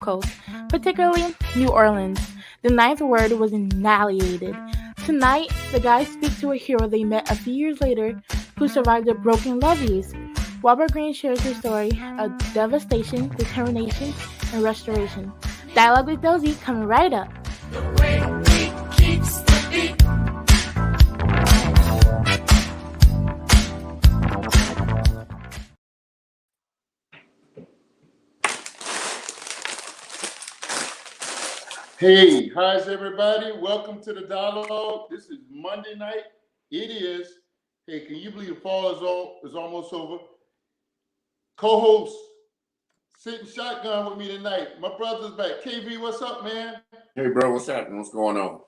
Coast, particularly New Orleans. The ninth ward was annihilated. Tonight, the guys speak to a hero they met a few years later who survived the broken levees. Robert Greene shares his story of devastation, determination, and restoration. Dialogue with Dozy coming right up. The way he keeps the beat. Hey, how's everybody? Welcome to the dialogue. This is Monday night. It is. Hey, can you believe the fall is almost over? Co-host sitting shotgun with me tonight. My brother's back. KV, what's up, man? Hey, bro, what's happening? What's going on?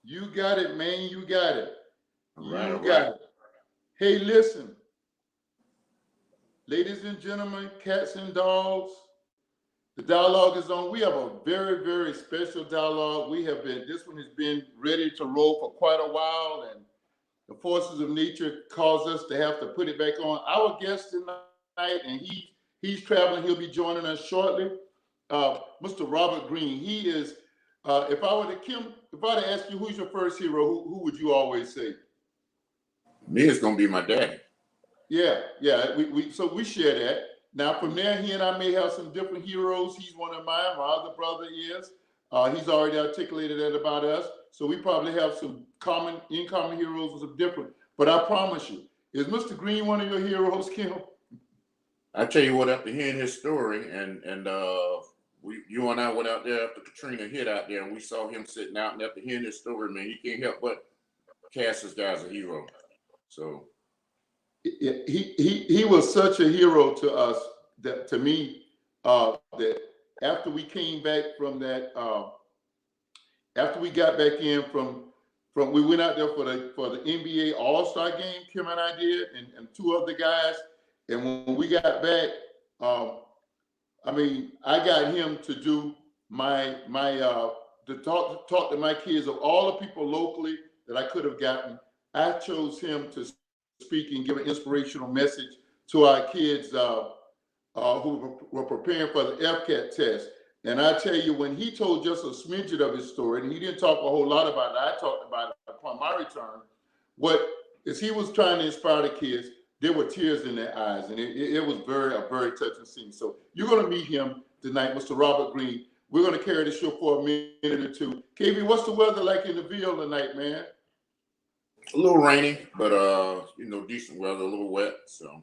You got it, man. You got it. All right. It. Hey, listen. Ladies and gentlemen, cats and dogs, the dialogue is on. We have a very, very special dialogue. This one has been ready to roll for quite a while, and the forces of nature cause us to have to put it back on. Our guest tonight, and he's traveling. He'll be joining us shortly. Mr. Robert Greene. He is. If I were to ask you who's your first hero, who would you always say? Me, it's gonna be my daddy. Yeah. So we share that. Now, from there, he and I may have some different heroes. He's one of mine. My other brother is. He's already articulated that about us. So we probably have some in common heroes and some different. But I promise you, is Mr. Greene one of your heroes, Kim? I tell you what, after hearing his story, and you and I went out there after Katrina hit out there, and we saw him sitting out, and after hearing his story, man, you can't help but cast this guy as a hero. So. He was such a hero to us, to me, that after we came back from that, after we got back in from we went out there for the NBA All-Star game, Kim and I did, and two other guys, and when we got back, I got him to do to talk to my kids of all the people locally that I could have gotten. I chose him to speak and give an inspirational message to our kids who were preparing for the FCAT test. And I tell you, when he told just a smidget of his story, and he didn't talk a whole lot about it, I talked about it upon my return. As he was trying to inspire the kids, there were tears in their eyes, and it was a very touching scene. So you're going to meet him tonight, Mr. Robert Greene. We're going to carry the show for a minute or two. KB, what's the weather like in the Ville tonight, man? A little rainy, but decent weather, a little wet. So.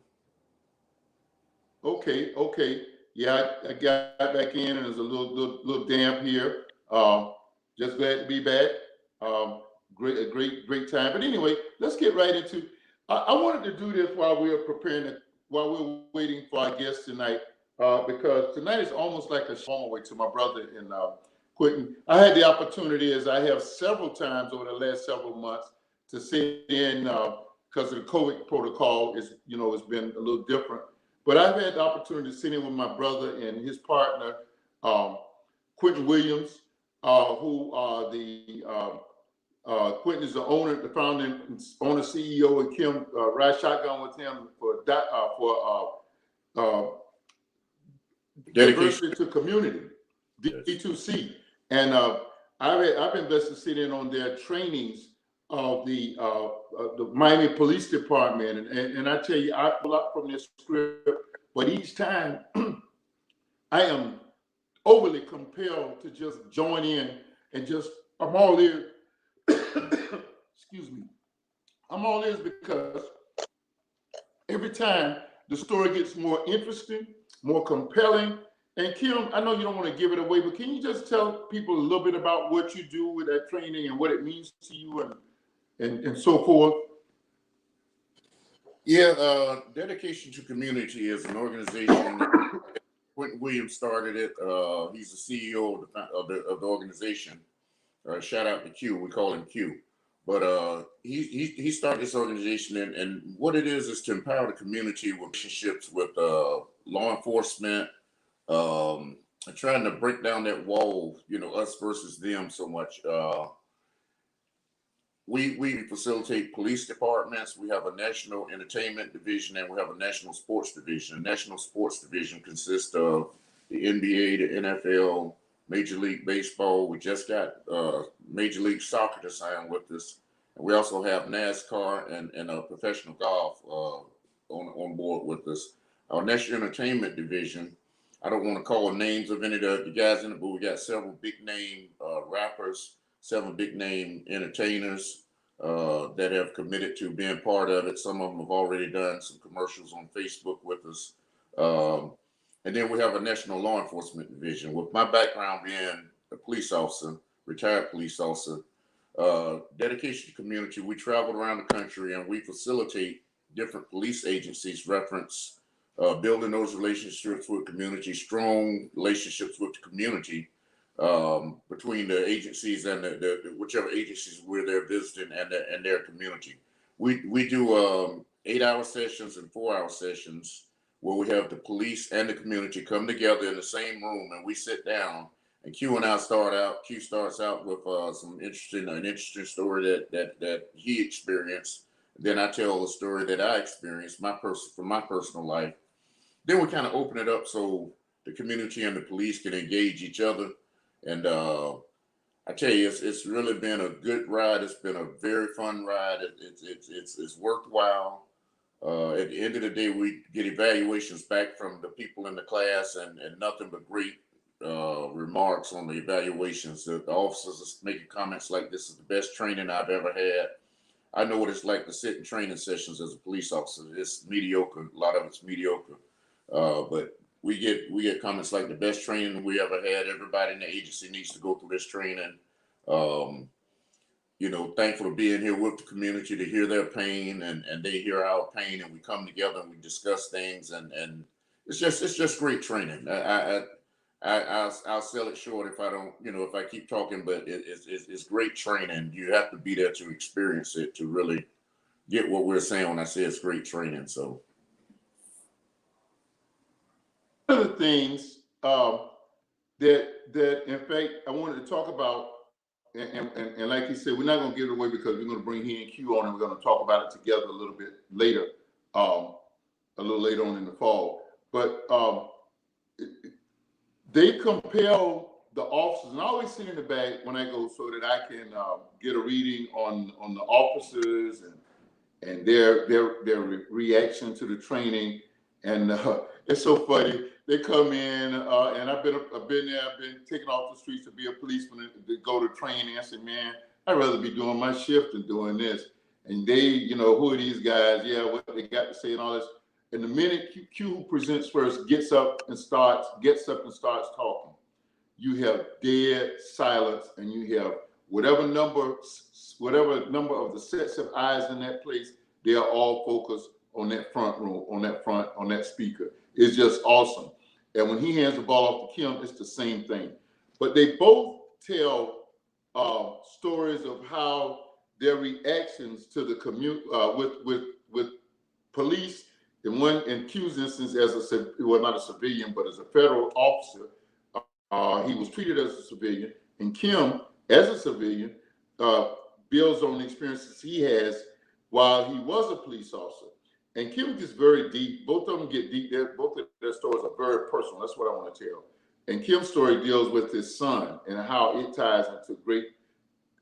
Okay. Yeah, I got back in, and it's a little damp here. Just glad to be back. A great time. But anyway, let's get right into. I wanted to do this while we we're waiting for our guests tonight, because tonight is almost like a show way to my brother in Quentin. I had the opportunity, as I have several times over the last several months, to sit in because of the COVID protocol it's been a little different. But I've had the opportunity to sit in with my brother and his partner, Quentin Williams, who are Quentin is the owner, the founder, owner, CEO, and Kim ride shotgun with him for diversity to community, D2C, and I've been blessed to sit in on their trainings of the Miami Police Department, and I tell you, I pull up from this script, but each time I am overly compelled to just join in and I'm all ears. Excuse me. I'm all ears because every time the story gets more interesting, more compelling. And Kim, I know you don't want to give it away, but can you just tell people a little bit about what you do with that training and what it means to you and so forth? Yeah, Dedication to Community is an organization. Quentin Williams started it. He's the CEO of the organization. Shout out to Q. We call him Q. But he started this organization, and what it is to empower the community with relationships with law enforcement, trying to break down that wall, us versus them so much. We facilitate police departments. We have a national entertainment division, and we have a national sports division. The national sports division consists of the NBA, the NFL, Major League Baseball. We just got Major League Soccer to sign with us. And we also have NASCAR and professional golf on board with us. Our National Entertainment Division, I don't want to call names of any of the guys in it, but we got several big name rappers, several big name entertainers that have committed to being part of it. Some of them have already done some commercials on Facebook with us. And then we have a National Law Enforcement Division. With my background being a police officer, retired police officer, dedication to community, we travel around the country and we facilitate different police agencies reference building those relationships with community, strong relationships with the community between the agencies and the whichever agencies we're there visiting and their community. We do 8-hour sessions and 4-hour sessions where we have the police and the community come together in the same room and we sit down. And Q and I Q starts out with an interesting story that he experienced. Then I tell a story that I experienced from my personal life. Then we kind of open it up so the community and the police can engage each other. And I tell you, it's really been a good ride. It's been a very fun ride. It's worthwhile. At the end of the day, we get evaluations back from the people in the class and nothing but great remarks on the evaluations. The officers are making comments like, this is the best training I've ever had. I know what it's like to sit in training sessions as a police officer. It's mediocre. A lot of it's mediocre. But we get comments like the best training we ever had. Everybody in the agency needs to go through this training. Thankful to being here with the community to hear their pain and they hear our pain, and we come together and we discuss things, and it's just great training. I'll sell it short if I don't, if I keep talking, but it's great training. You have to be there to experience it to really get what we're saying when I say it's great training. So one of the things that in fact I wanted to talk about, and like you said, we're not going to give it away because we're going to bring he and Q on and we're going to talk about it together a little bit later, a little later on in the fall. But they compel the officers, and I always sit in the back when I go so that I can get a reading on the officers and their reaction to the training. And it's so funny. They come in, and I've been there. I've been taken off the streets to be a policeman to go to training. I said, man, I'd rather be doing my shift than doing this. And they, who are these guys? Yeah, what they got to say and all this. And the minute Q who presents first gets up and starts talking, you have dead silence, and you have whatever number of the sets of eyes in that place, they are all focused on that front room, on that speaker. It's just awesome. And when he hands the ball off to Kim, it's the same thing. But they both tell stories of how their reactions to the with police. In Q's instance, not a civilian, but as a federal officer, he was treated as a civilian. And Kim, as a civilian, builds on the experiences he has while he was a police officer. And Kim gets very deep. Both of them get deep. Both of their stories are very personal. That's what I want to tell. And Kim's story deals with his son and how it ties into great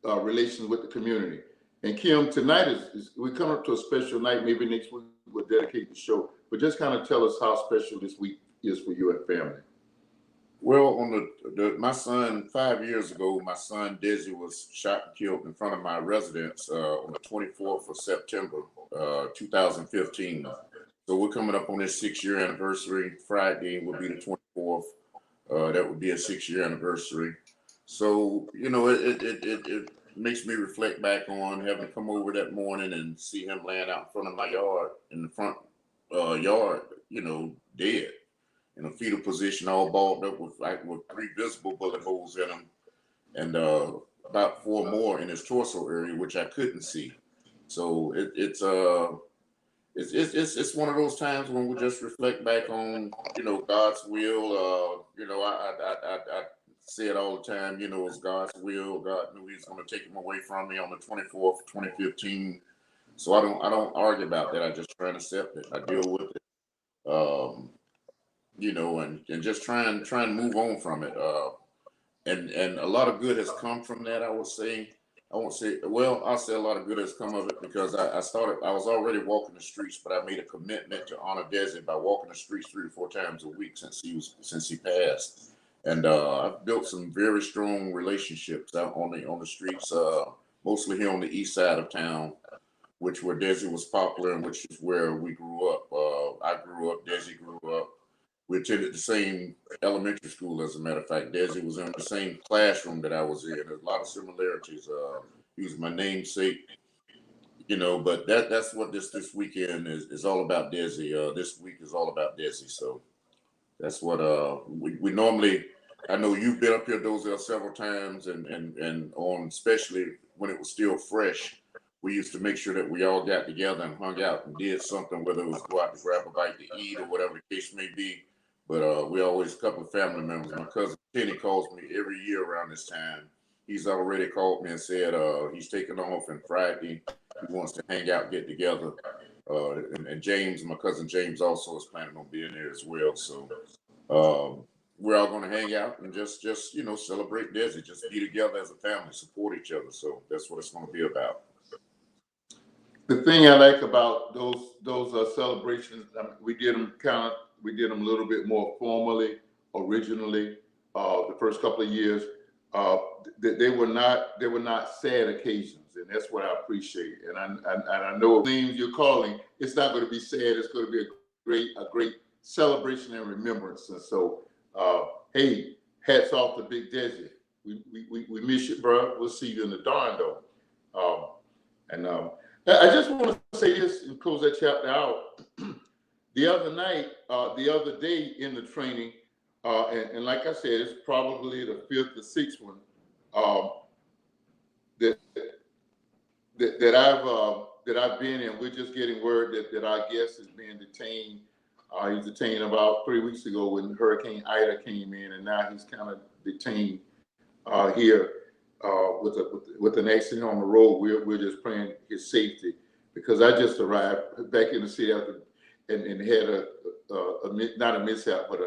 relations with the community. And Kim, tonight we come up to a special night. Maybe next week we'll dedicate the show. But just kind of tell us how special this week is for you and family. Well, on my son, 5 years ago, my son Desi was shot and killed in front of my residence on the 24th of September, 2015. So we're coming up on this 6-year anniversary. Friday will be the 24th. That would be a 6-year anniversary. So, it makes me reflect back on having to come over that morning and see him laying out in front of my yard, in the front yard, dead. In a fetal position, all balled up with 3 visible bullet holes in him, and about 4 more in his torso area, which I couldn't see. So it's one of those times when we just reflect back on God's will. I say it all the time. It's God's will. God knew He was going to take him away from me on the 24th, 2015. So I don't argue about that. I just try and accept it. I deal with it. and just try and move on from it. And a lot of good has come from that. I would say. I won't say, well, I'll say a lot of good has come of it because I was already walking the streets, but I made a commitment to honor Desi by walking the streets 3 or 4 times a week since he passed. And I've built some very strong relationships out on the streets, mostly here on the east side of town, which where Desi was popular and which is where we grew up. I grew up, Desi grew up. We attended the same elementary school, as a matter of fact. Desi was in the same classroom that I was in. There's a lot of similarities. He was my namesake, but that's what this weekend is all about, Desi. This week is all about Desi. So that's what we normally. I know you've been up here, Dozell, several times, and on especially when it was still fresh. We used to make sure that we all got together and hung out and did something, whether it was go out to grab a bite to eat or whatever the case may be. But we always, a couple of family members. My cousin Kenny calls me every year around this time. He's already called me and said he's taking off and Friday he wants to hang out, get together. And James, my cousin James, also is planning on being there as well. So we're all going to hang out and just celebrate Desi, just be together as a family, support each other. So that's what it's going to be about. The thing I like about those celebrations, we did them a little bit more formally originally. The first couple of years, they were not sad occasions, and that's what I appreciate. And I know the names you're calling, it's not going to be sad. It's going to be a great celebration and remembrance. And so, hey, hats off to Big Desi. We miss you, bro. We'll see you in the dawn, though. I just want to say this and close that chapter out. The other day in the training, and like I said, it's probably the 5th or 6th one that I've been in. We're just getting word that our guest is being detained. He's detained about 3 weeks ago when Hurricane Ida came in, and now he's kind of detained here. With an accident on the road, we're just praying his safety, because I just arrived back in the city after and had not a mishap, but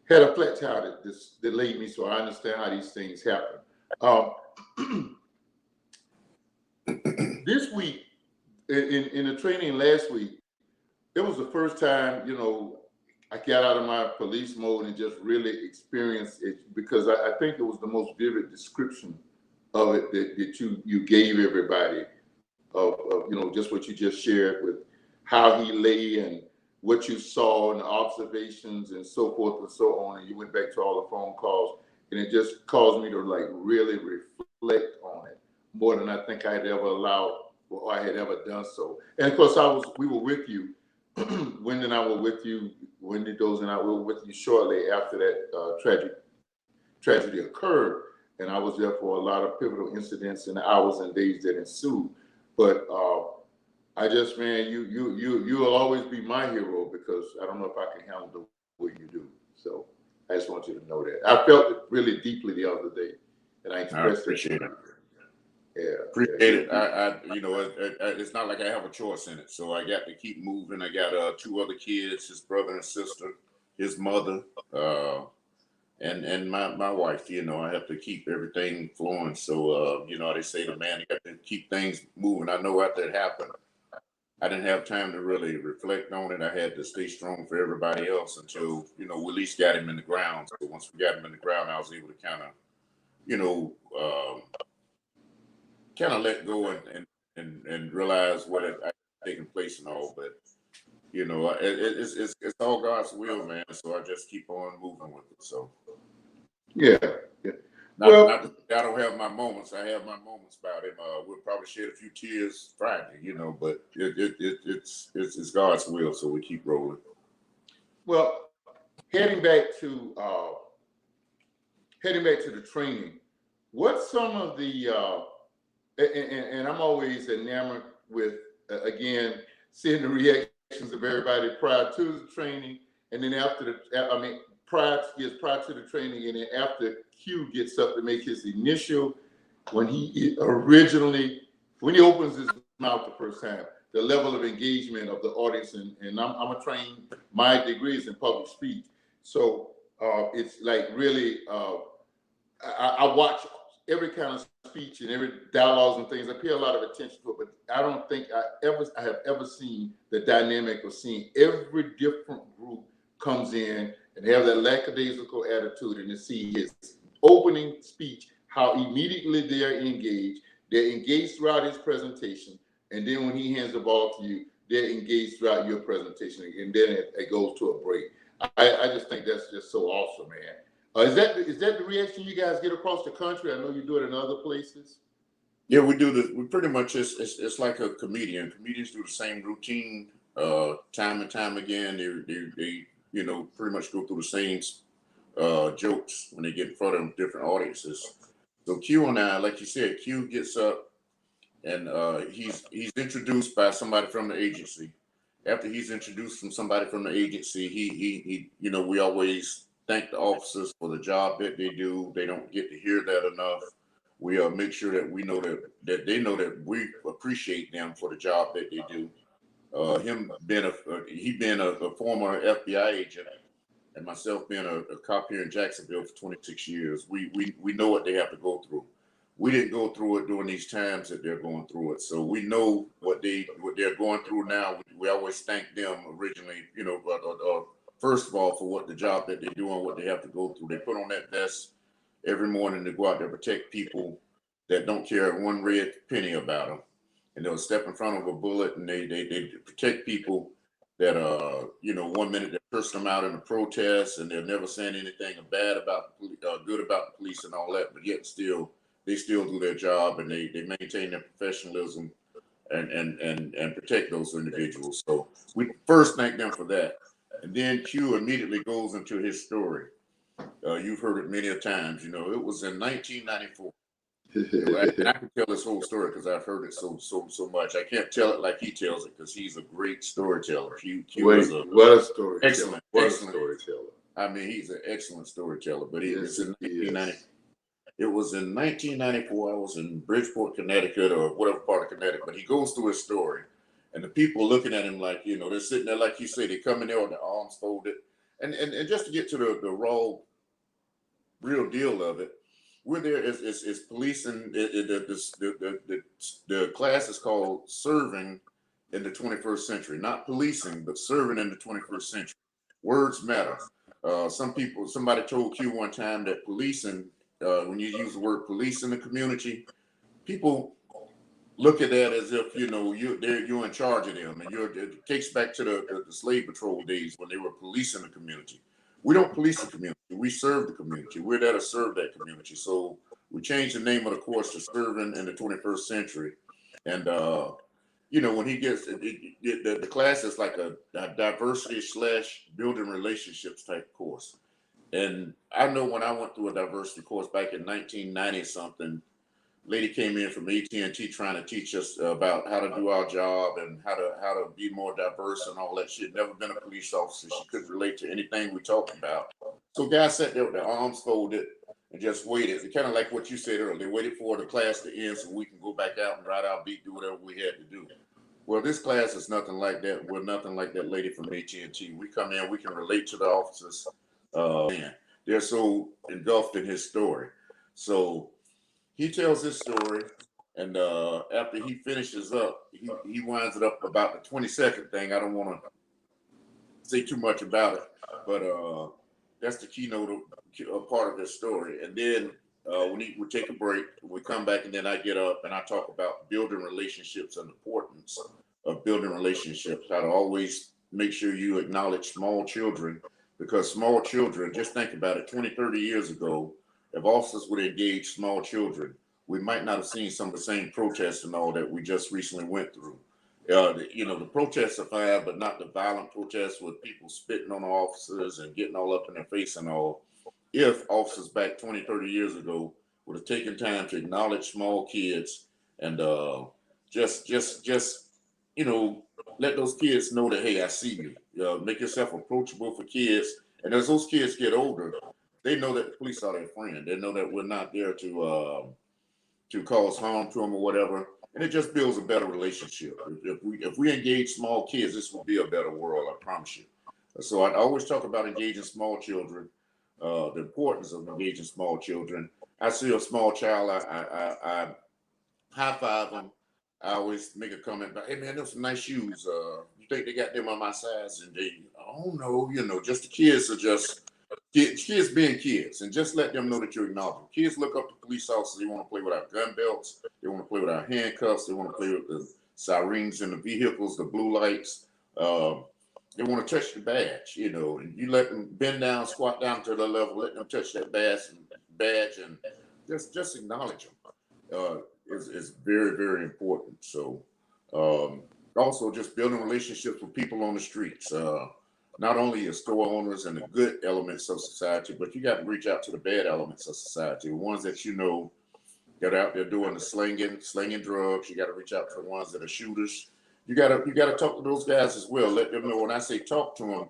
had a flat tire that delayed me. So I understand how these things happen. This week in the training last week, it was the first time I got out of my police mode and just really experienced it, because I think it was the most vivid description of it that you gave everybody of just what you just shared with how he lay and what you saw and the observations and so forth and so on. And you went back to all the phone calls, and it just caused me to really reflect on it more than I think I'd ever allowed or I had ever done so. And of course, we were with you. Wendy and I were with you. Wendy Doze and I were with you shortly after that tragedy occurred, and I was there for a lot of pivotal incidents in the hours and days that ensued. But I just, man, you will always be my hero, because I don't know if I can handle the way you do. So I just want you to know that. I felt it really deeply the other day, and I expressed appreciate it. Yeah, appreciate it. It's not like I have a choice in it, so I got to keep moving. I got 2 other kids, his brother and sister, his mother, and my wife. I have to keep everything flowing. So they say the man, you got to keep things moving. I know after it happened, I didn't have time to really reflect on it. I had to stay strong for everybody else until we at least got him in the ground. So once we got him in the ground, I was able to kind of let go and realize what had taken place and all. But it's all God's will, man. So I just keep on moving with it. So yeah. Not that I don't have my moments. I have my moments about him. We'll probably shed a few tears Friday, but it's God's will. So we keep rolling. Well, heading back to the training, what's some of the and I'm always enamored with again seeing the reactions of everybody prior to the training, and then prior to the training, and then after Q gets up to make his initial, when he opens his mouth the first time, the level of engagement of the audience. And I'm a trained, my degree is in public speech. So it's like really, I watch every kind of speech and every dialogues and things. I pay a lot of attention to it, but I don't think I have ever seen the dynamic of seeing every different group comes in and have that lackadaisical attitude, and to see his opening speech, how immediately they're engaged. They're engaged throughout his presentation, and then when he hands the ball to you, they're engaged throughout your presentation, and then it goes to a break. I just think that's just so awesome, man. Is that the reaction you guys get across the country? I know you do it in other places. Yeah, we do this. We pretty much it's like a comedian. Comedians do the same routine time and time again. They pretty much go through the same jokes when they get in front of different audiences. So Q and I, like you said, Q gets up and he's introduced by somebody from the agency. After he's introduced from somebody from the agency, he we always thank the officers for the job that they do. They don't get to hear that enough. We make sure that we know that they know that we appreciate them for the job that they do. Him being a former FBI agent, and myself being a cop here in Jacksonville for 26 years, we know what they have to go through. We didn't go through it during these times that they're going through it, so we know what they're going through now. We always thank them originally, first of all, for what the job that they do and what they have to go through. They put on that vest every morning to go out there and protect people that don't care one red penny about them, and they'll step in front of a bullet, and they protect people that 1 minute they're cursing them out in a protest, and they're never saying anything bad about good about the police and all that, but yet they still do their job, and they maintain their professionalism and protect those individuals. So we first thank them for that, and then Q immediately goes into his story. You've heard it many a times. It was in 1994. And I can tell this whole story because I've heard it so much. I can't tell it like he tells it because he's a great storyteller. Q is what a storyteller! Excellent Storyteller. I mean, he's an excellent storyteller. But it was in 1994. I was in Bridgeport, Connecticut, or whatever part of Connecticut. But he goes through his story, and the people looking at him like, they're sitting there like you say. They come in there with their arms folded, and just to get to the raw, real deal of it. We're there as police, and the class is called Serving in the 21st Century, not policing, but serving in the 21st century. Words matter. Somebody told Q one time that policing, when you use the word police in the community, people look at that as if you're in charge of them, and it takes back to the slave patrol days when they were policing the community. We don't police the community. We serve the community. We're there to serve that community. So we changed the name of the course to Serving in the 21st Century. And, when he gets the class is like a diversity / building relationships type course. And I know when I went through a diversity course back in 1990 something, lady came in from AT&T trying to teach us about how to do our job and how to be more diverse and all that. She had never been a police officer. She couldn't relate to anything we talked about. So guys sat there with their arms folded and just waited. Kind of like what you said earlier. They waited for the class to end so we can go back out and ride our beat, do whatever we had to do. Well, this class is nothing like that. We're nothing like that lady from AT&T. We come in, we can relate to the officers. They're so engulfed in his story. So he tells his story, and after he finishes up, he winds it up about the 22nd thing. I don't want to say too much about it, but that's the keynote part of this story. And then we take a break, we come back, and then I get up and I talk about building relationships and the importance of building relationships, how to always make sure you acknowledge small children, because small children, just think about it, 20, 30 years ago, if officers would engage small children, we might not have seen some of the same protests and all that we just recently went through. The protests are fine, but not the violent protests with people spitting on officers and getting all up in their face and all. If officers back 20, 30 years ago would have taken time to acknowledge small kids and just let those kids know that, hey, I see you. Make yourself approachable for kids. And as those kids get older, they know that the police are their friend. They know that we're not there to cause harm to them or whatever. and it just builds a better relationship. If we engage small kids, this will be a better world. I promise you. So I always talk about engaging small children, the importance of engaging small children. I see a small child, I high five them. I always make a comment about, hey man, those some nice shoes. You think they got them on my size? And they, oh no, just the kids are just kids being kids, and just let them know that you acknowledge them. Kids look up to police officers. They want to play with our gun belts. They want to play with our handcuffs. They want to play with the sirens in the vehicles, the blue lights. They want to touch the badge, and you let them bend down, squat down to their level, let them touch that badge, and just acknowledge them. Is very, very important. So also just building relationships with people on the streets, not only your store owners and the good elements of society, but you got to reach out to the bad elements of society, the ones that that are out there doing the slinging drugs. You got to reach out to the ones that are shooters. You got to talk to those guys as well. Let them know, when I say talk to them,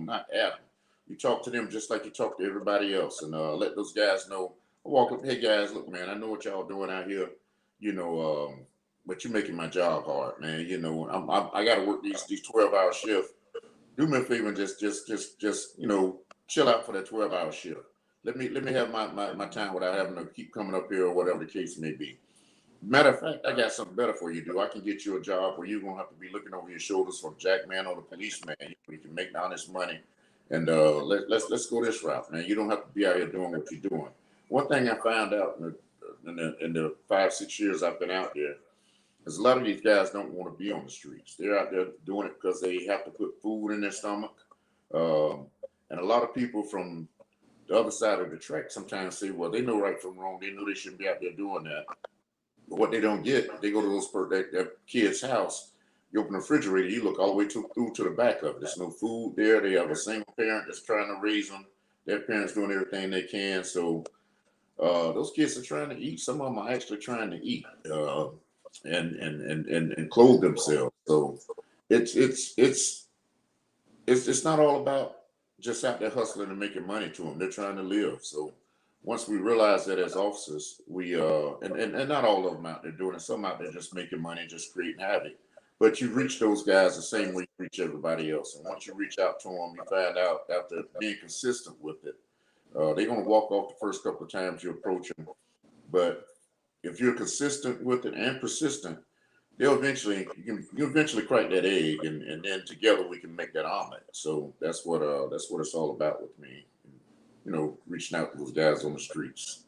not at them. You talk to them just like you talk to everybody else, and let those guys know. Walk up, hey guys, look, man, I know what y'all doing out here. But you're making my job hard, man. I got to work these 12-hour shifts. Do me a favor and just chill out for that 12-hour shift. Let me have my time without having to keep coming up here or whatever the case may be. Matter of fact, I got something better for you to do. I can get you a job where you're gonna have to be looking over your shoulders for the jackman or the policeman. You can make honest money, and let's go this route, man. You don't have to be out here doing what you're doing. One thing I found out in the 5-6 years I've been out there is a lot of these guys don't want to be on the streets. They're out there doing it because they have to put food in their stomach. And a lot of people from the other side of the track sometimes say, well, they know right from wrong. They know they shouldn't be out there doing that. But what they don't get, they go to that kid's house. You open the refrigerator, you look all the way through to the back of it. There's no food there. They have a single parent that's trying to raise them. Their parents doing everything they can. So those kids are trying to eat. Some of them are actually trying to eat and clothe themselves. So it's not all about just out there hustling and making money to them. They're trying to live. So once we realize that as officers, we and not all of them out there doing it. Some out there just making money, just creating havoc. But you reach those guys the same way you reach everybody else. And once you reach out to them, you find out after being consistent with it, they're going to walk off the first couple of times you approach them. But if you're consistent with it and persistent, you eventually crack that egg, and then together we can make that omelet. So that's what it's all about with me. Reaching out to those guys on the streets.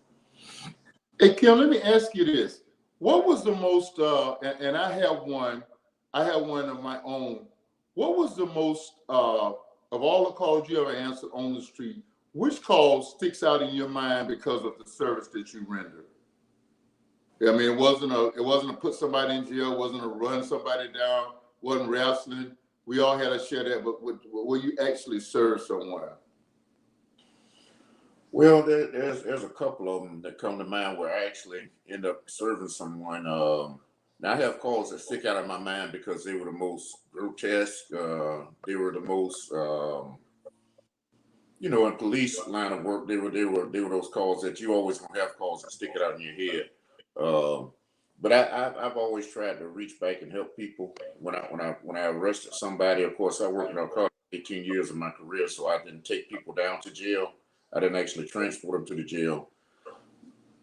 Hey Kim, let me ask you this: what was the most? And I have one of my own. What was the most of all the calls you ever answered on the street? Which call sticks out in your mind because of the service that you rendered? I mean, it wasn't a put somebody in jail, it wasn't a run somebody down, wasn't wrestling. We all had to share that, but where you actually served someone. Well, there's a couple of them that come to mind where I actually end up serving someone. Now I have calls that stick out of my mind because they were the most grotesque. They were the most, in police line of work. They were those calls that you always gonna have calls that stick it out in your head. But I've always tried to reach back and help people. When I arrested somebody, of course, I worked in narcotics 18 years of my career, so I didn't take people down to jail. I didn't actually transport them to the jail,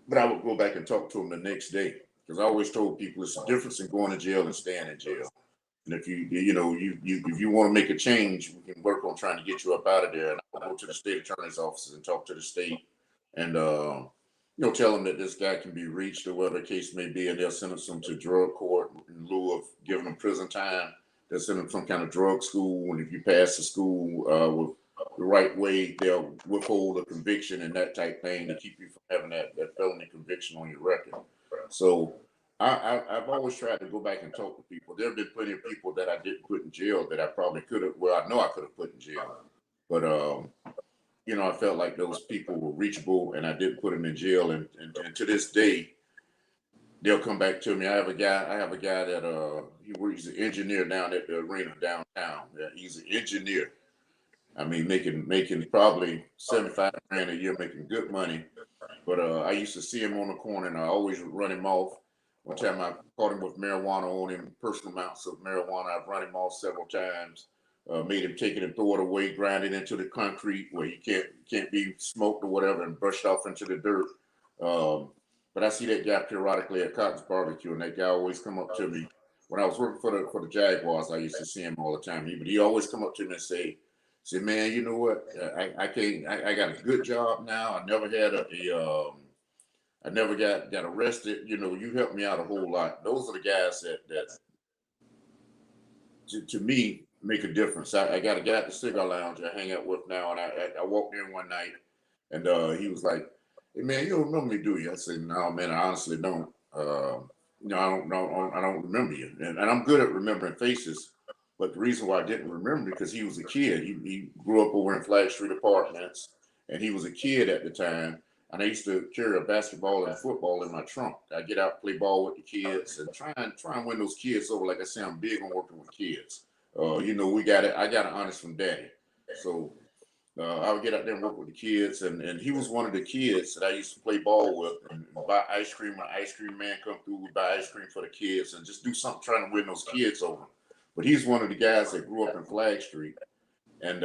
but I would go back and talk to them the next day, because I always told people it's a difference in going to jail and staying in jail. And if if you want to make a change, we can work on trying to get you up out of there. And I'll go to the state attorney's office and talk to the state, and tell them that this guy can be reached or whatever the case may be, and they'll send him to drug court in lieu of giving him prison time. They'll send him some kind of drug school, and if you pass the school with the right way, they'll withhold a conviction and that type thing to keep you from having that felony conviction on your record. So I've always tried to go back and talk to people. There have been plenty of people that I didn't put in jail that I probably could have. Well, I know I could have put in jail, but I felt like those people were reachable, and I didn't put them in jail. And to this day, they'll come back to me. I have a guy that he's an engineer down at the arena downtown. Yeah, he's an engineer. I mean, making probably $75,000 a year, making good money. But I used to see him on the corner, and I always run him off. One time I caught him with marijuana on him, personal amounts of marijuana. I've run him off several times. Made him take it and throw it away, grind it into the concrete where he can't be smoked or whatever, and brushed off into the dirt. But I see that guy periodically at Cotton's Barbecue, and that guy always come up to me. When I was working for the Jaguars, I used to see him all the time. But he always come up to me and say, man, you know what? I can't. I got a good job now. I never had I never got arrested. You know, you helped me out a whole lot. Those are the guys that to me make a difference. I got a guy at the cigar lounge I hang out with now, and I walked in one night, and he was like, "Hey man, you don't remember me, do you?" I said, "No, man, I honestly don't. I don't remember you." And I'm good at remembering faces, but the reason why I didn't remember because he was a kid. He grew up over in Flag Street Apartments, and he was a kid at the time. And I used to carry a basketball and football in my trunk. I get out, play ball with the kids, and try and win those kids over. Like I say, I'm big on working with kids. You know, we got it. I got an honest from daddy, so I would get out there and work with the kids. And he was one of the kids that I used to play ball with and buy ice cream. My ice cream man come through, we buy ice cream for the kids, and just do something trying to win those kids over. But he's one of the guys that grew up in Flag Street, and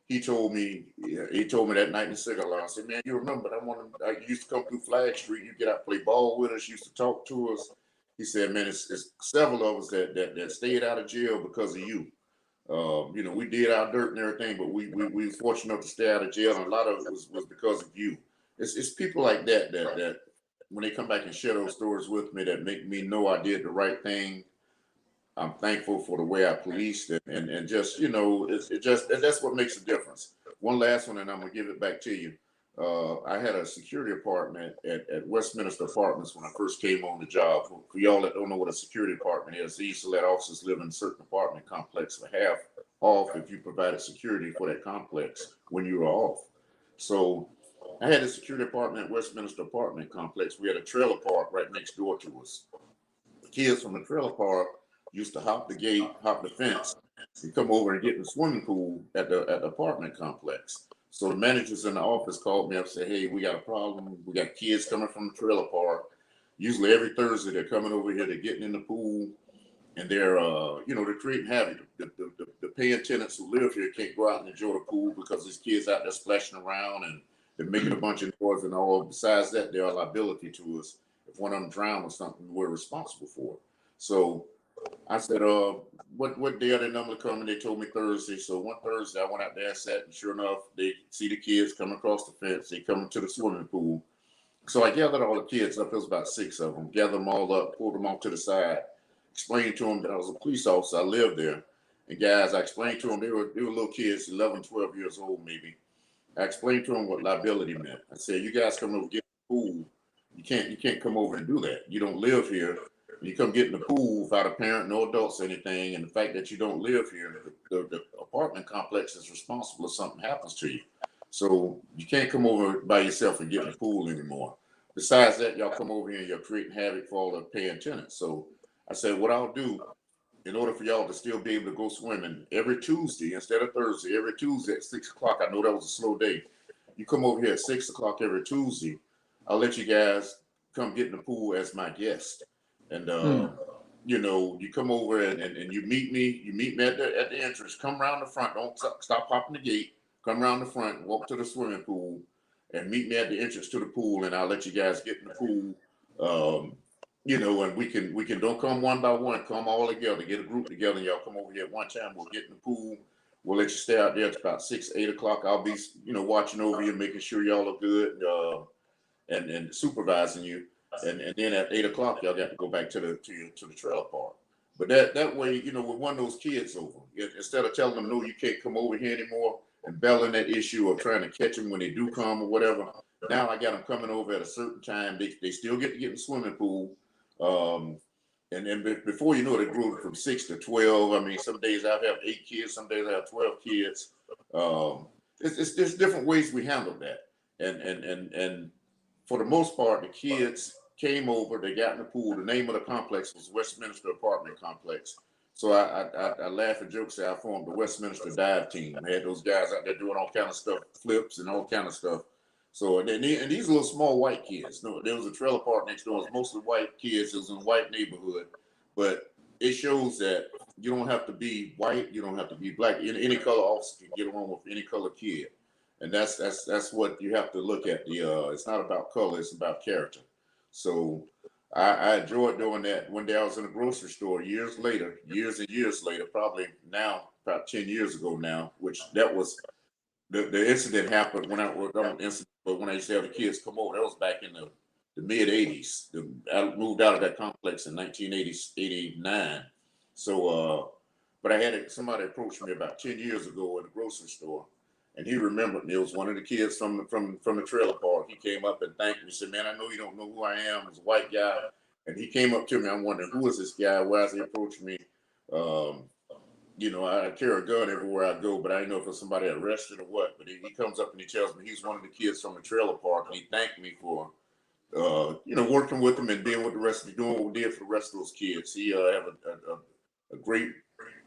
he told me that night in the cigar lounge. I said, "Man, you remember I used to come through Flag Street. You get out, play ball with us. Used to talk to us." He said, "Man, it's several of us that stayed out of jail because of you. You know, we did our dirt and everything, but we were fortunate enough to stay out of jail, and a lot of it was because of you." It's people like that when they come back and share those stories with me that make me know I did the right thing. I'm thankful for the way I policed it, and just you know, it just that's what makes a difference. One last one, and I'm gonna give it back to you. I had a security apartment at Westminster Apartments when I first came on the job. For y'all that don't know what a security apartment is, they used to let officers live in a certain apartment complex for half off if you provided security for that complex when you were off. So I had a security apartment at Westminster Apartment Complex. We had a trailer park right next door to us. The kids from the trailer park used to hop the gate, hop the fence, and come over and get in the swimming pool at the apartment complex. So the managers in the office called me up and said, "Hey, we got a problem. We got kids coming from the trailer park. Usually every Thursday they're coming over here, they're getting in the pool, and they're creating havoc. The paying tenants who live here can't go out and enjoy the pool because these kids out there splashing around and they're making a bunch of noise and all. Besides that, they're a liability to us. If one of them drowned or something, we're responsible for it." So I said, what day are they normally coming? They told me Thursday. So one Thursday, I went out there and sat, and sure enough, they see the kids coming across the fence. They come to the swimming pool. So I gathered all the kids up. There was about 6 of them. Gathered them all up, pulled them off to the side, explained to them that I was a police officer. I lived there. And guys, I explained to them, they were little kids, 11, 12 years old maybe. I explained to them what liability meant. I said, "You guys come over and get in the pool. You can't come over and do that. You don't live here. You come get in the pool without a parent, no adults, or anything, and the fact that you don't live here, the apartment complex is responsible if something happens to you. So you can't come over by yourself and get in the pool anymore. Besides that, y'all come over here and you're creating havoc for all the paying tenants." So I said, what I'll do, in order for y'all to still be able to go swimming every Tuesday instead of Thursday, every Tuesday at 6 o'clock. I know that was a slow day. You come over here at 6 o'clock every Tuesday. I'll let you guys come get in the pool as my guest. And you come over and you meet me. You meet me at the entrance. Come around the front. Don't stop popping the gate. Come around the front. Walk to the swimming pool, and meet me at the entrance to the pool. And I'll let you guys get in the pool. And we can don't come one by one. Come all together. Get a group together. And y'all come over here at one time. We'll get in the pool. We'll let you stay out there at about 6, 8 o'clock. I'll be watching over you, making sure y'all are good, and supervising you. And then at 8 o'clock, y'all got to go back to the trailer park. But that way, we won those kids over. Instead of telling them, "No, you can't come over here anymore," and belling that issue of trying to catch them when they do come or whatever. Now I got them coming over at a certain time. They still get to get in the swimming pool. And then before you know it, grew from 6 to 12. I mean, some days I have 8 kids, some days I have 12 kids. There's different ways we handle that. And for the most part, the kids came over, they got in the pool. The name of the complex was Westminster Apartment Complex. So I laugh and joke, say I formed the Westminster dive team. I had those guys out there doing all kind of stuff, flips and all kind of stuff. So and these little small white kids. No, there was a trailer park next door. It was mostly white kids. It was in a white neighborhood, but it shows that you don't have to be white. You don't have to be black. Any color officer can get along with any color kid, and that's what you have to look at. It's not about color. It's about character. So I enjoyed doing that. One day I was in a grocery store years and years later, probably now about 10 years ago now, which that was the incident happened when I worked on incident, but when I used to have the kids come over, that was back in the mid 80s. I moved out of that complex in 1989. So, but I had somebody approach me about 10 years ago in a grocery store, and he remembered me. It was one of the kids from the trailer park. He came up and thanked me. He said, "Man, I know you don't know who I am." It was a white guy, and he came up to me. I'm wondering, who is this guy? Why is he approaching me? You know, I carry a gun everywhere I go, but I didn't know if it was somebody arrested or what. But he comes up and he tells me he's one of the kids from the trailer park, and he thanked me for, you know, working with him and being with the rest of doing what we did for the rest of those kids. He have a great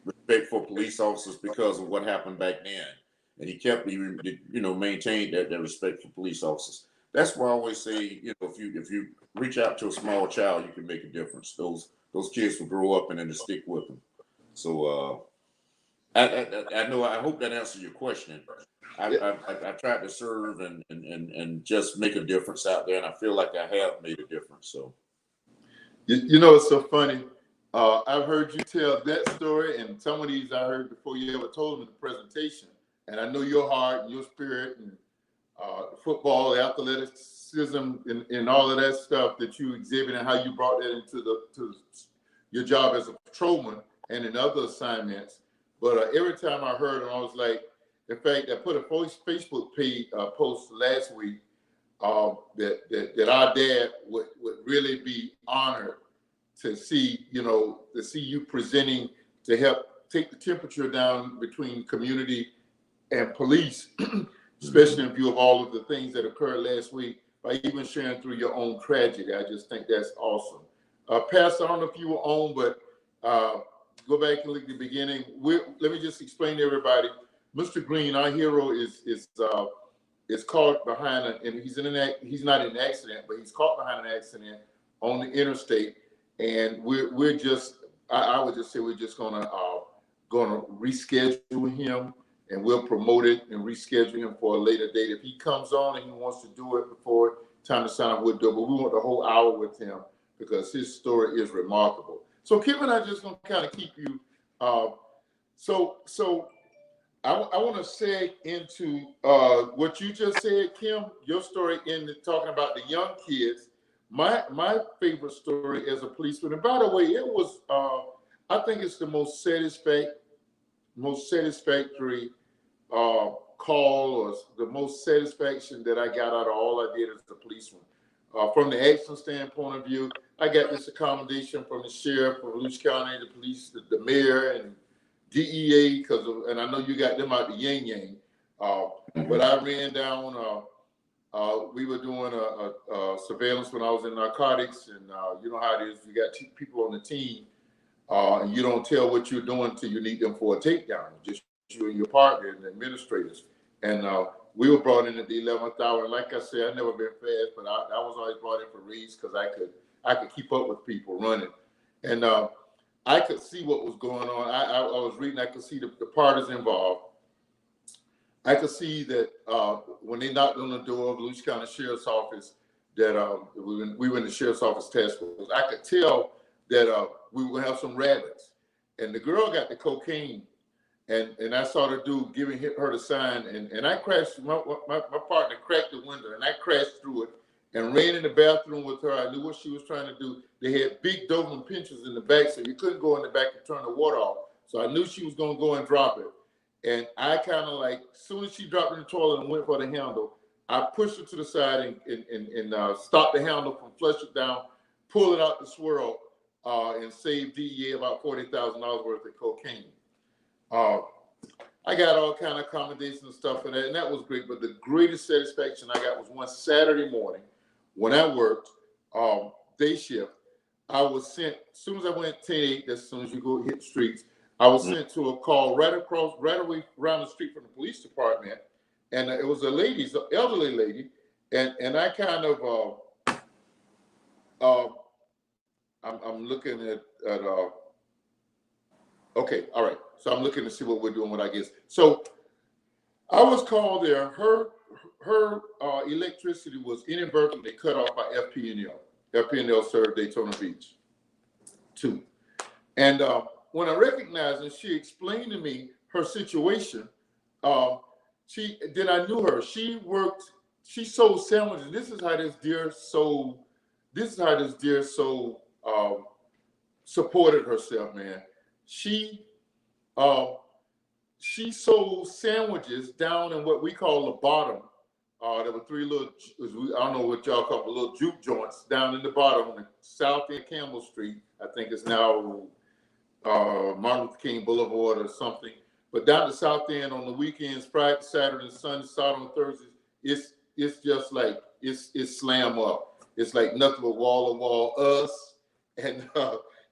respect for police officers because of what happened back then, and he maintained that respect for police officers. That's why I always say, you know, if you reach out to a small child, you can make a difference. Those kids will grow up and then to stick with them. So. I know. I hope that answers your question. I tried to serve and just make a difference out there, and I feel like I have made a difference. So, you know, it's so funny. I've heard you tell that story, and some of these I heard before you ever told them in the presentation. And I know your heart, your spirit, and football, athleticism, and all of that stuff that you exhibit, and how you brought that into to your job as a patrolman and in other assignments. But every time I heard him, I was like, in fact, I put a Facebook page post last week that our dad would really be honored to see, you presenting to help take the temperature down between community and police, especially in view of all of the things that occurred last week, by even sharing through your own tragedy. I just think that's awesome. Pastor, I don't know if you were on, but go back and look at the beginning. Let me just explain to everybody. Mr. Greene, our hero, is caught behind and he's not in an accident, but he's caught behind an accident on the interstate, and we're just, I would just say we're just gonna reschedule him, and we'll promote it and reschedule him for a later date. If he comes on and he wants to do it before time to sign up, we'll do it. But we want the whole hour with him because his story is remarkable. So Kim and I are just gonna kind of keep you. So I want to segue into what you just said, Kim. Your story in talking about the young kids. My favorite story as a policeman, and by the way, it was I think it's the most satisfactory call, or the most satisfaction that I got out of all I did as a policeman. From the action standpoint of view, I got this accommodation from the sheriff of Volusia County, the police, the mayor, and DEA, and I know you got them out the yin yang. But I ran down. We were doing a surveillance when I was in narcotics, and you know how it is. You got people on the team, and you don't tell what you're doing until you need them for a takedown. Just you and your partner and the administrators. And we were brought in at the 11th hour. And like I said, I've never been fast, but I was always brought in for reads because I could keep up with people running. And I could see what was going on. I was reading. I could see the parties involved. I could see that when they knocked on the door of the Volusia County Sheriff's Office, that we were in the Sheriff's Office task force. I could tell that we would have some rabbits. And the girl got the cocaine. And I saw the dude giving her the sign. And I crashed. My partner cracked the window, and I crashed through it and ran in the bathroom with her. I knew what she was trying to do. They had big Doberman pinchers in the back, so you couldn't go in the back and turn the water off. So I knew she was going to go and drop it. And I kind of like, as soon as she dropped in the toilet and went for the handle, I pushed her to the side and stopped the handle from flush it down, pull it out the swirl, and save DEA about $40,000 worth of cocaine. I got all kind of accommodations and stuff for that, and that was great. But the greatest satisfaction I got was one Saturday morning when I worked day shift. I was sent, as soon as I went 10-8, as soon as you go hit the streets, I was sent to a call right away around the street from the police department. And it was an elderly lady, and I kind of I'm looking at okay, all right. So I'm looking to see what we're doing with I guess. So I was called there. Her electricity was inadvertently cut off by FP&L. FP&L served Daytona Beach too. And when I recognized her, she explained to me her situation. I knew her. She sold sandwiches. This is how this dear soul supported herself, man. She sold sandwiches down in what we call the bottom. There were three little, I don't know what y'all call them, little juke joints down in the bottom on the south end of Campbell Street. I think it's now Martin Luther King Boulevard or something. But down the south end on the weekends, Friday, Saturday, Sunday, Saturday, and Thursdays, it's just like it's slam up. It's like nothing but wall to wall us and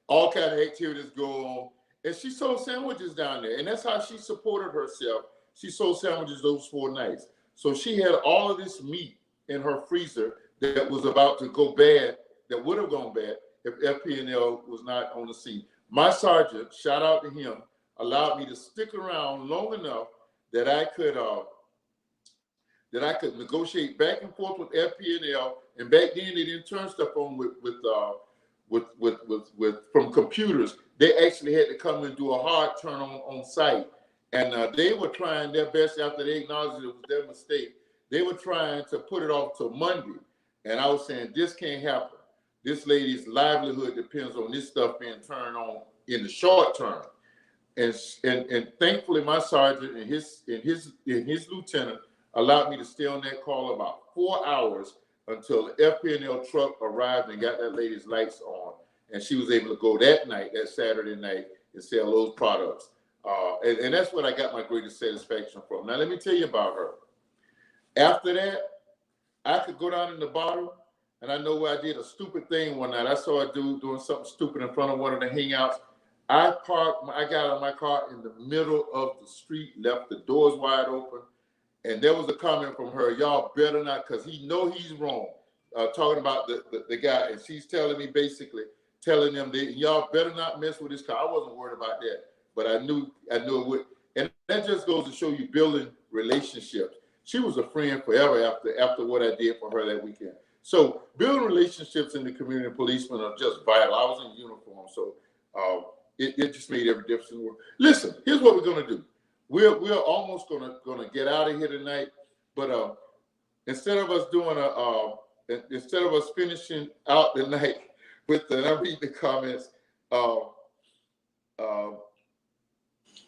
all kind of activities go on. And she sold sandwiches down there, and that's how she supported herself. She sold sandwiches those 4 nights. So she had all of this meat in her freezer that was about to go bad, that would have gone bad if FP&L was not on the scene. My sergeant, shout out to him, allowed me to stick around long enough that I could negotiate back and forth with FP&L. And back then they didn't turn stuff on from computers. They actually had to come and do a hard turn on site. And they were trying their best after they acknowledged it was their mistake. They were trying to put it off till Monday. And I was saying, this can't happen. This lady's livelihood depends on this stuff being turned on in the short term. And thankfully, my sergeant and his lieutenant allowed me to stay on that call about 4 hours until the FP&L truck arrived and got that lady's lights on. And she was able to go that Saturday night, and sell those products. And that's what I got my greatest satisfaction from. Now, let me tell you about her. After that, I could go down in the bottom, and I know where I did a stupid thing one night. I saw a dude doing something stupid in front of one of the hangouts. I got out of my car in the middle of the street, left the doors wide open, and there was a comment from her, y'all better not, because he know he's wrong, talking about the guy, and she's telling me basically, telling them that y'all better not mess with his car. I wasn't worried about that, but I knew it would. And that just goes to show you building relationships. She was a friend forever after what I did for her that weekend. So building relationships in the community policemen are just vital. I was in uniform, so it just made every difference in the world. Listen, here's what we're gonna do. We're almost gonna get out of here tonight, but instead of us finishing out the night with and I read the comments.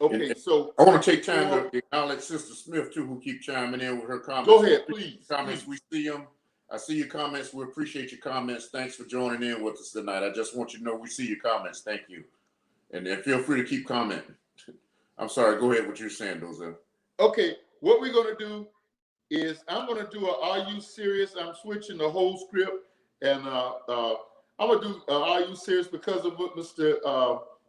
Okay, so I want to take time to acknowledge Sister Smith too, who keep chiming in with her comments. Go ahead, please. Comments, we see them. I see your comments. We appreciate your comments. Thanks for joining in with us tonight. I just want you to know we see your comments. Thank you, and feel free to keep commenting. I'm sorry. Go ahead. What you're saying, Doza. Okay, what we're gonna do is I'm gonna do a Are You Serious? I'm switching the whole script, and I'm gonna do Are You Serious because of what Mr.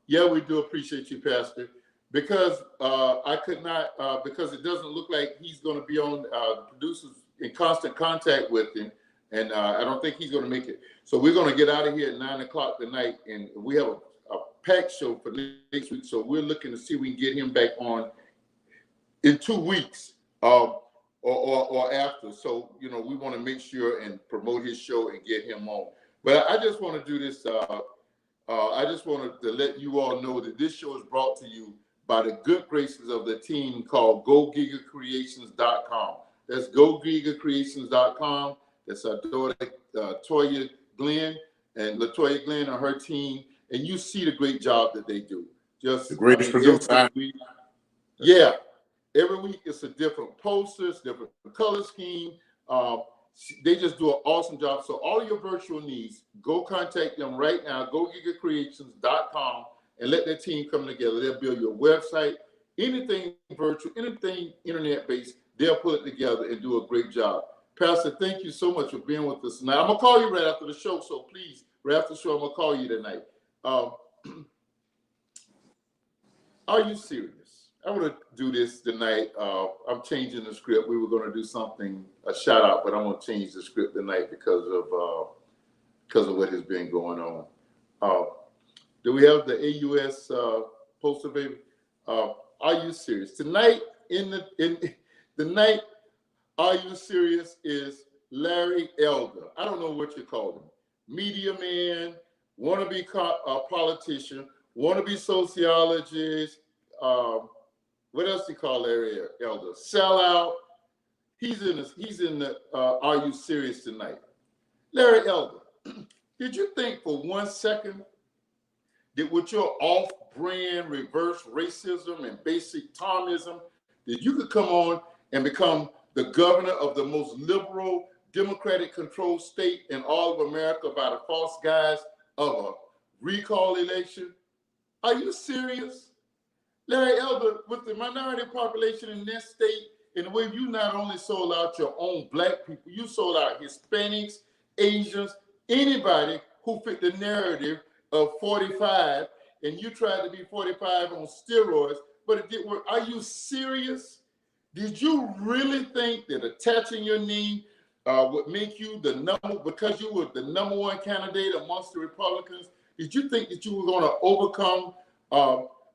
Yeah, we do appreciate you, Pastor. Because I could not, because it doesn't look like he's going to be on the producers in constant contact with him, and I don't think he's going to make it. So we're going to get out of here at 9 o'clock tonight, and we have a packed show for next week. So we're looking to see if we can get him back on in 2 weeks or after. So we want to make sure and promote his show and get him on. But I just want to do this. I just wanted to let you all know that this show is brought to you by the good graces of the team called GoGigaCreations.com. That's GoGigaCreations.com. That's our daughter, Toya Glenn, and LaToya Glenn and her team. And you see the great job that they do. Just the greatest producer. Yeah. Every week it's a different posters, different color scheme. They just do an awesome job. So all your virtual needs, go contact them right now, GoGigaCreations.com. and let that team come together. They'll build your website, anything virtual, anything internet-based, they'll put it together and do a great job. Pastor, thank you so much for being with us tonight. I'm going to call you right after the show, so please, right after the show, I'm going to call you tonight. Are you serious? I want to do this tonight. I'm changing the script. We were going to do something, a shout out, but I'm going to change the script tonight because of what has been going on. Do we have the AUS poster, baby? Are you serious tonight? In the night, are you serious? Is Larry Elder? I don't know what you call him. Media man, wannabe politician, wannabe sociologist. What else do you call Larry Elder? Sellout. He's in the Are You Serious Tonight? Larry Elder, did you think for 1 second that with your off-brand reverse racism and basic Thomism, that you could come on and become the governor of the most liberal, Democratic-controlled state in all of America by the false guise of a recall election? Are you serious? Larry Elder, with the minority population in this state, in the way you not only sold out your own black people, you sold out Hispanics, Asians, anybody who fit the narrative of 45, and you tried to be 45 on steroids, but it didn't work. Are you serious? Did you really think that attaching your name would make you the number, because you were the #1 candidate amongst the Republicans? Did you think that you were going to overcome,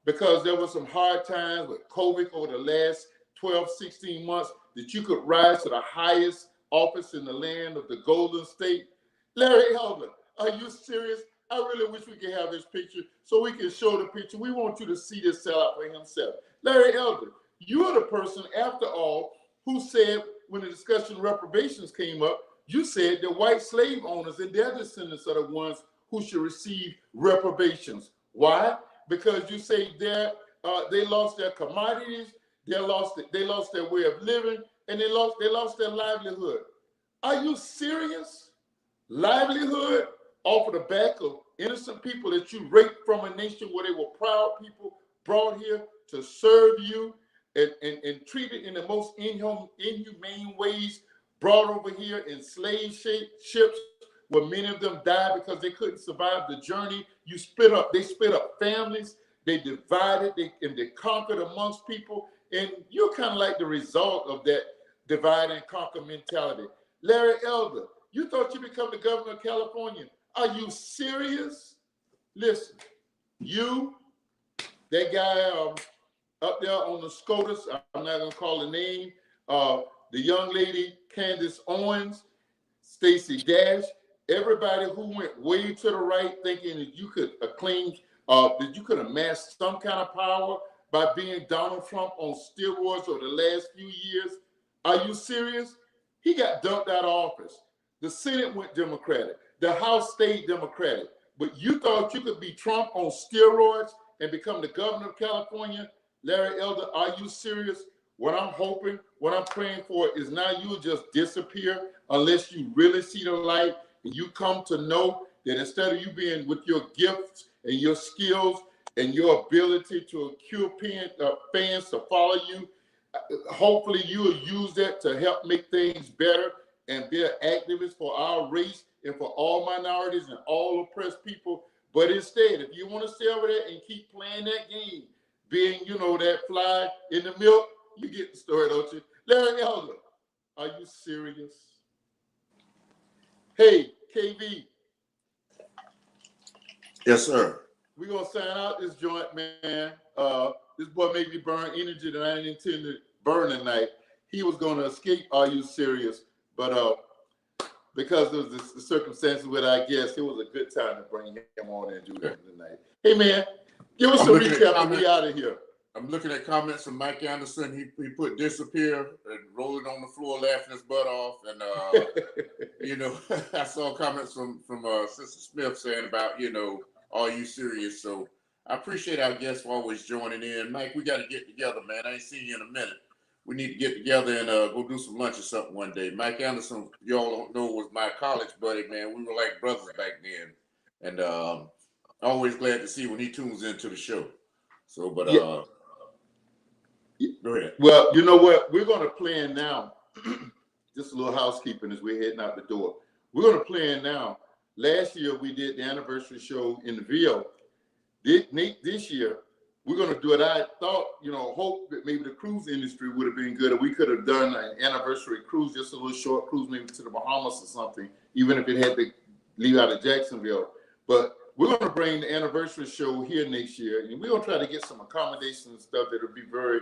because there were some hard times with COVID over the last 12, 16 months, that you could rise to the highest office in the land of the Golden State? Larry Elder, are you serious? I really wish we could have this picture so we can show the picture. We want you to see this sellout for himself. Larry Elder, you're the person, after all, who said when the discussion of reparations came up, you said that white slave owners and their descendants are the ones who should receive reparations. Why? Because you say they lost their commodities, they lost their way of living, and they lost their livelihood. Are you serious? Livelihood off of the back of innocent people that you raped from a nation where they were proud people brought here to serve you and treated in the most inhumane ways, brought over here in slave ships where many of them died because they couldn't survive the journey. They split up families, they divided, and they conquered amongst people, and you're kind of like the result of that divide and conquer mentality. Larry Elder, you thought you become the governor of California. Are you serious? Listen, you, that guy up there on the SCOTUS, I'm not going to call the name, the young lady, Candace Owens, Stacey Dash, everybody who went way to the right thinking that you could claim, that you could amass some kind of power by being Donald Trump on steroids over the last few years. Are you serious? He got dumped out of office. The Senate went Democratic. The House stayed Democratic. But you thought you could be Trump on steroids and become the governor of California? Larry Elder, are you serious? What I'm hoping, what I'm praying for is now you'll just disappear unless you really see the light and you come to know that instead of you being with your gifts and your skills and your ability to accrue fans to follow you, hopefully you'll use that to help make things better and be an activist for our race and for all minorities and all oppressed people. But instead, if you want to stay over there and keep playing that game, being, that fly in the milk, you get the story, don't you? Larry Elder, are you serious? Hey, KV. Yes, sir. We're going to sign out this joint, man. This boy made me burn energy that I didn't intend to burn tonight. He was going to escape Are You Serious? But because of the circumstances with I guess it was a good time to bring him on and do that tonight. Hey, man, give us a recap and we out of here. I'm looking at comments from Mike Anderson. He put disappear and rolling on the floor, laughing his butt off. And, I saw comments from Sister Smith saying about, are you serious? So I appreciate our guests for always joining in. Mike, we got to get together, man. I ain't seen you in a minute. We need to get together and go do some lunch or something one day. Mike Anderson, y'all don't know, was my college buddy, man. We were like brothers back then. And always glad to see when he tunes into the show. So, but go ahead. Well, you know what? We're going to plan now. Just a little housekeeping as we're heading out the door. We're going to plan now. Last year, we did the anniversary show in the VO. This year, we're going to do it. I thought, hope that maybe the cruise industry would have been good. Or we could have done an anniversary cruise, just a little short cruise, maybe to the Bahamas or something, even if it had to leave out of Jacksonville. But we're going to bring the anniversary show here next year, and we're going to try to get some accommodations and stuff that will be very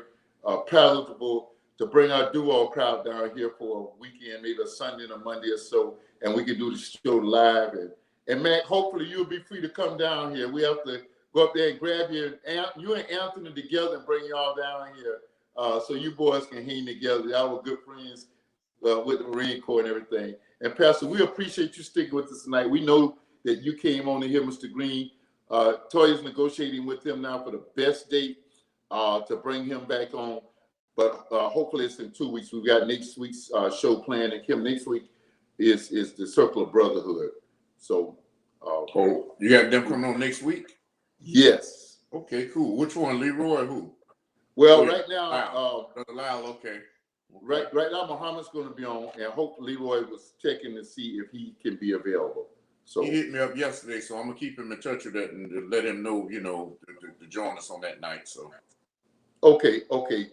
palatable to bring our duo crowd down here for a weekend, maybe a Sunday and a Monday or so, and we can do the show live. And Matt, hopefully you'll be free to come down here. We have to go up there and grab you and Anthony together and bring y'all down here so you boys can hang together. Y'all were good friends with the Marine Corps and everything. And Pastor, we appreciate you sticking with us tonight. We know that you came on to hear Mr. Greene. Toya's negotiating with him now for the best date to bring him back on. But hopefully it's in 2 weeks. We've got next week's show planned. And Kim, next week is the Circle of Brotherhood. So, you got them coming on next week? Yes. Okay, cool. Which one, Leroy or who? Well, right now, Lyle, okay. Right now, Muhammad's going to be on, and hope Leroy was checking to see if he can be available. So he hit me up yesterday, so I'm gonna keep him in touch with that and let him know, to join us on that night. So. Okay,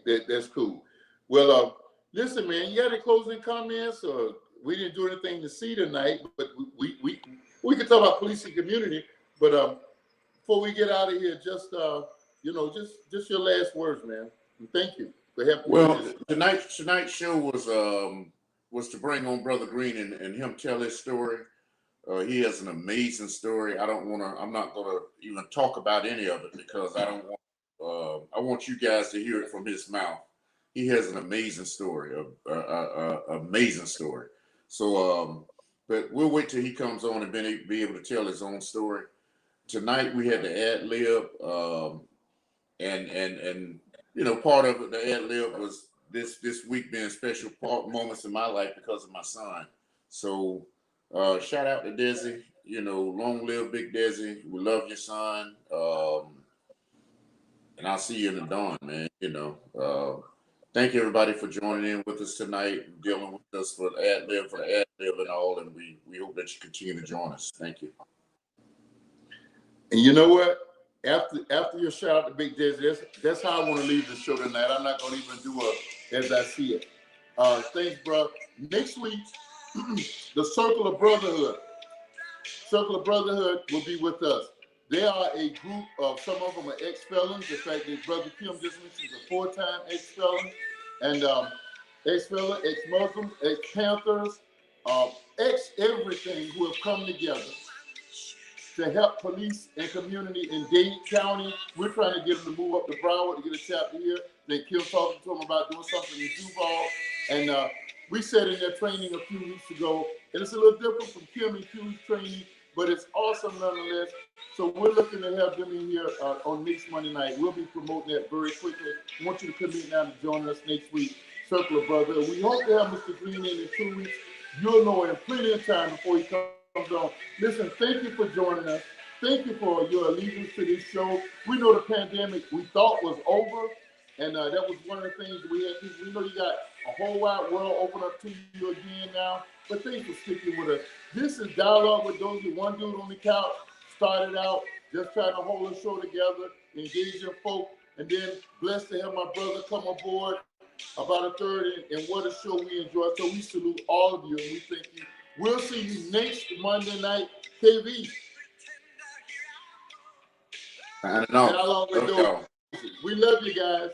that's cool. Well, listen, man, you got any closing comments? Or we didn't do anything to see tonight, but we could talk about police and community. But before we get out of here, just just your last words, man. And thank you for helping. Well, tonight's show was to bring on Brother Greene and him tell his story. He has an amazing story. I'm not gonna even talk about any of it because I don't want. I want you guys to hear it from his mouth. He has an amazing story, amazing story. So, but we'll wait till he comes on and be able to tell his own story. Tonight we had the ad lib, and part of it, the ad lib was this week being special moments in my life because of my son. So, shout out to Desi. Long live Big Desi. We love your son. And I'll see you in the dawn, man. Thank you everybody for joining in with us tonight, dealing with us for the ad lib and all, and we hope that you continue to join us. Thank you. And you know what? After your shout out to Big Desi, that's how I want to leave the show tonight. I'm not going to even do as I see it. Thanks, bro. Next week, the Circle of Brotherhood. Circle of Brotherhood will be with us. They are a group of, some of them are ex-felons. In fact, Brother Kim just mentioned a 4-time ex-felon. And ex-felon, ex-Muslims, ex-Panthers, ex-everything who have come together to help police and community in Dade County. We're trying to get them to move up to Broward to get a chapter here. Then Kim talking to them about doing something in Duval. And we said in their training a few weeks ago, and it's a little different from Kim and Q's training, but it's awesome nonetheless. So we're looking to have them in here on next Monday night. We'll be promoting that very quickly. I want you to commit now to join us next week, Circle of Brother. We hope to have Mr. Greene in 2 weeks. You'll know in plenty of time before he comes on. Listen, thank you for joining us. Thank you for your allegiance to this show. We know the pandemic we thought was over, and that was one of the things we had. We know you got a whole wide world open up to you again now, but thanks for sticking with us. This is Dialogue with Dozy. One dude on the couch started out just trying to hold a show together, engaging folk, and then blessed to have my brother come aboard about a third, and what a show we enjoy. So we salute all of you, and we thank you. We'll see you next Monday night, KV. I know. Dialogue with Dozy. We love you guys.